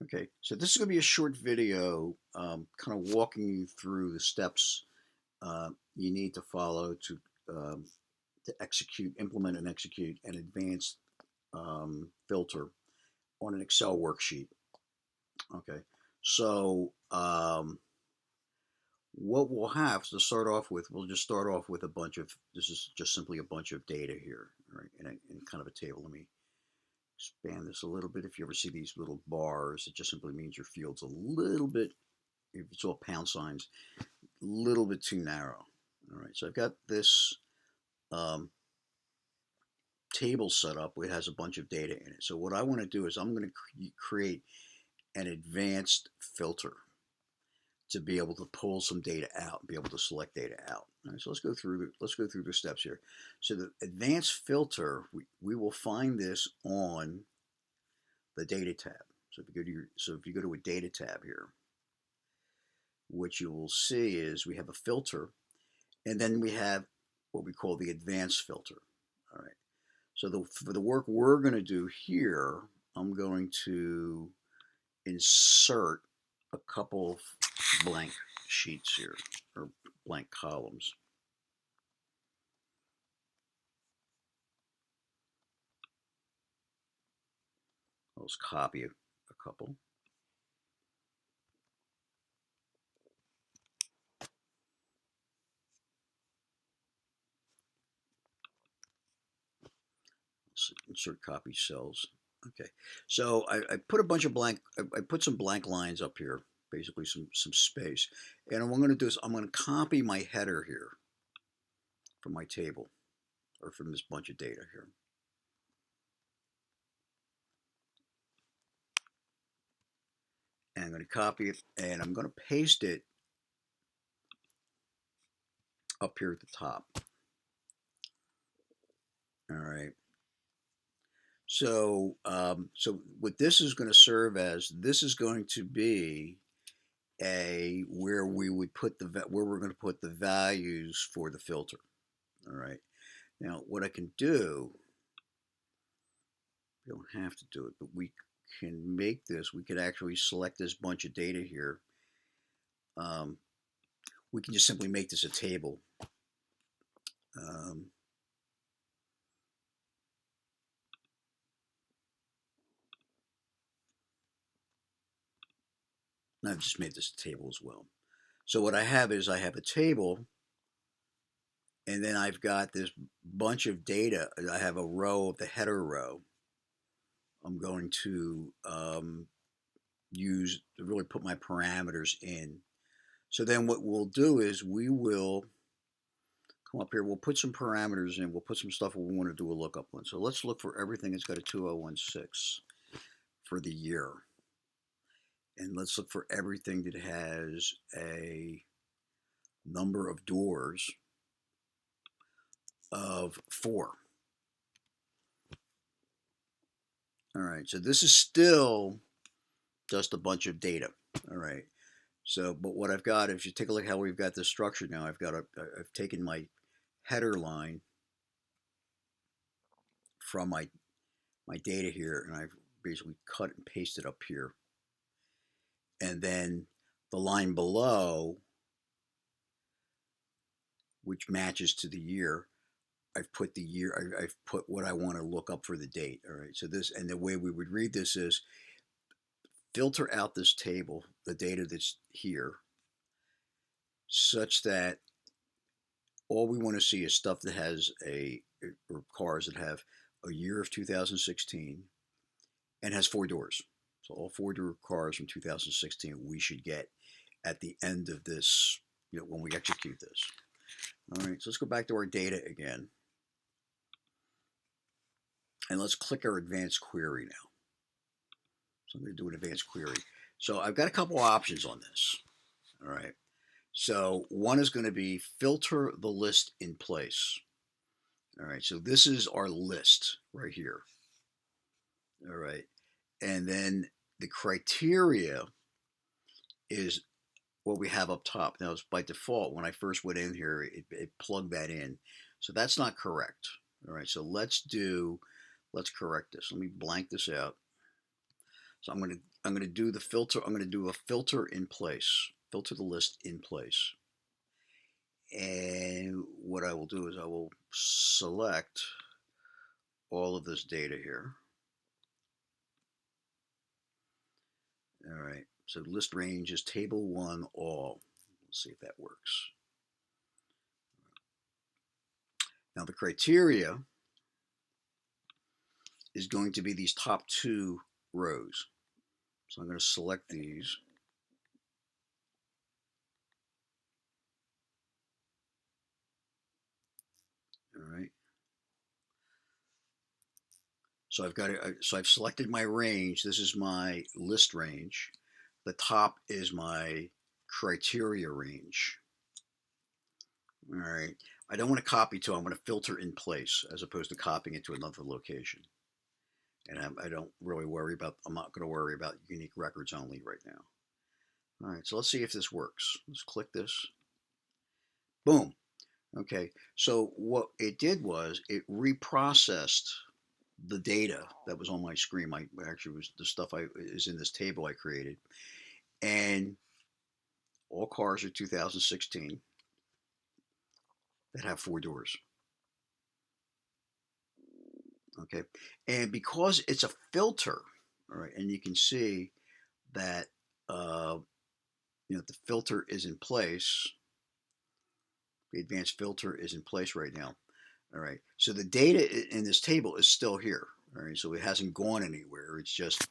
Okay, so this is going to be a short video, kind of walking you through the steps you need to follow to implement and execute an advanced filter on an Excel worksheet. Okay, so what we'll have to start off with, we'll just start off with this is just simply a bunch of data here, right, in kind of a table. Let me expand this a little bit. If you ever see these little bars, it just simply means your field's a little bit, if it's all pound signs, a little bit too narrow. All right, so I've got this um, table set up. It has a bunch of data in it. So what I want to do is I'm going to create an advanced filter to be able to pull some data out and be able to select data out. All right, so let's go through the steps here. So the advanced filter, we will find this on the data tab. So if you go to a data tab here, what you will see is we have a filter, and then we have what we call the advanced filter. All right. So for the work we're going to do here, I'm going to insert a couple of blank sheets here, or blank columns. I'll just copy a couple. Let's insert copy cells. Okay, so I put a bunch of I put some blank lines up here, basically some space. And what I'm going to do is I'm going to copy my header here from my table, or from this bunch of data here. And I'm going to copy it, and I'm going to paste it up here at the top. All right. So, so what this is going to serve as, this is going to be where we would put where we're going to put the values for the filter. All right. Now, what I can do, you don't have to do it, but we can make this. We could actually select this bunch of data here. We can just simply make this a table. I've just made this a table as well. So what I have is I have a table, and then I've got this bunch of data. I have a row of the header row. I'm going to use to really put my parameters in. So then what we'll do is we will come up here. We'll put some parameters in. We'll put some stuff we want to do a lookup on. So let's look for everything that's got a 2016 for the year. And let's look for everything that has a number of doors of 4. All right, so this is still just a bunch of data. All right, so but what I've got, if you take a look how we've got this structured now, I've taken my header line from my data here, and I've basically cut and pasted up here, and then the line below, which matches to the year, I've put the year, I've put what I want to look up for the date. All right, so this, and the way we would read this is filter out this table, the data that's here, such that all we want to see is stuff that has or cars that have a year of 2016 and has 4 doors. So all 4-door cars from 2016 we should get at the end of this, when we execute this. All right, so let's go back to our data again. And let's click our advanced query now. So I'm going to do an advanced query. So I've got a couple options on this. All right. So one is going to be filter the list in place. All right. So this is our list right here. All right. And then the criteria is what we have up top. Now, it's by default, when I first went in here, it plugged that in. So that's not correct. All right. So let's correct this. Let me blank this out. So I'm gonna do the filter. I'm gonna do a filter in place. Filter the list in place. And what I will do is I will select all of this data here. All right. So list range is table 1 all. Let's see if that works. Now the criteria is going to be these top 2 rows. So I'm going to select these. All right. So I've selected my range. This is my list range. The top is my criteria range. All right. I don't want to copy to. I'm going to filter in place as opposed to copying it to another location. And I don't really worry about. I'm not going to worry about unique records only right now. All right. So let's see if this works. Let's click this. Boom. Okay. So what it did was it reprocessed the data that was on my screen. My actually was the stuff is in this table I created, and all cars are 2016 that have 4 doors. Okay, and because it's a filter, all right, and you can see that the filter is in place. The advanced filter is in place right now. All right, so the data in this table is still here. All right, so it hasn't gone anywhere. It's just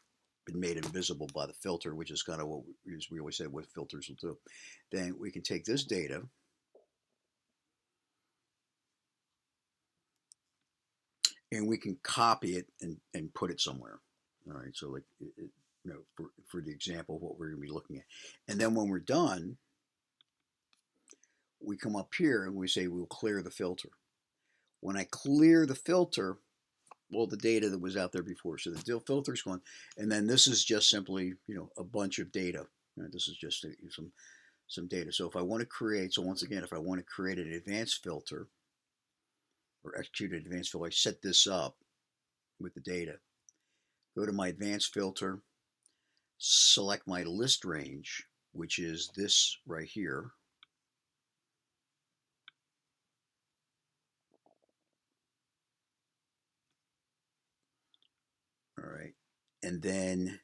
been made invisible by the filter, which is kind of what we always say what filters will do. Then we can take this data and we can copy it and put it somewhere. All right, so like for the example of what we're going to be looking at, and then when we're done, we come up here and we say we'll clear the filter. When I clear the filter, well, the data that was out there before, so the filter's gone, and then this is just simply a bunch of data. This is just some data. So if I want to create, so once again, if I want to create an advanced filter or execute an advanced filter, I set this up with the data. Go to my advanced filter, select my list range, which is this right here. All right, and then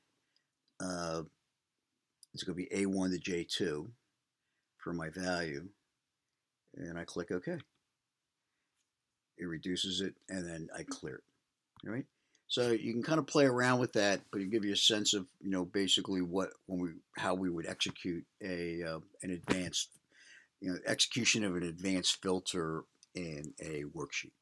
it's going to be A1 to J2 for my value, and I click OK. It reduces it, and then I clear it. All right. So you can kind of play around with that, but it gives you a sense of basically how we would execute an advanced execution of an advanced filter in a worksheet.